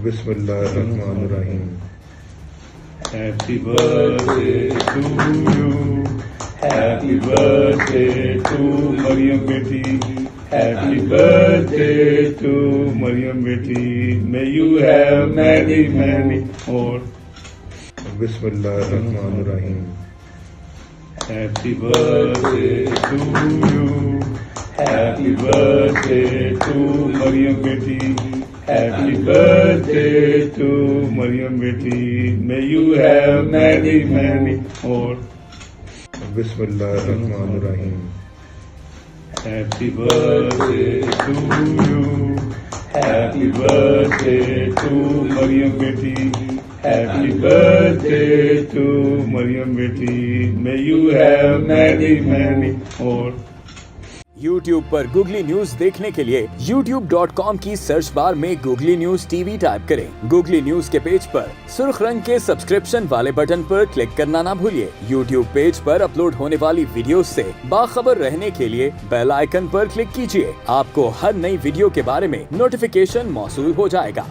बिस्मिल्लाहिर्रहमानिर्रहीम। Happy birthday to you. Happy birthday to Mariam Beti. Happy birthday to Mariam Beti. May you have many, many more. बिस्मिल्लाहिर्रहमानिर्रहीम। Happy birthday to you. Happy birthday to Mariam Beti. Happy birthday to Mariam Beti. May you have many, many more. बिस्मिल्लाहिर्रहमानिर्रहीम। Happy birthday to you. Happy birthday to Mariam Beti. Happy birthday to Mariam Beti. May you have many, many more. YouTube पर googly news देखने के लिए youtube.com की search bar में googly news TV type करें। Googly news के page पर सुर्ख रंग के सब्सक्रिप्शन वाले बटन पर क्लिक करना ना भूलिए। YouTube पेज पर अपलोड होने वाली वीडियोस से बाखबर रहने के लिए बेल आइकन पर क्लिक कीजिए। आपको हर नई वीडियो के बारे में नोटिफिकेशन मौसूल हो जाएगा।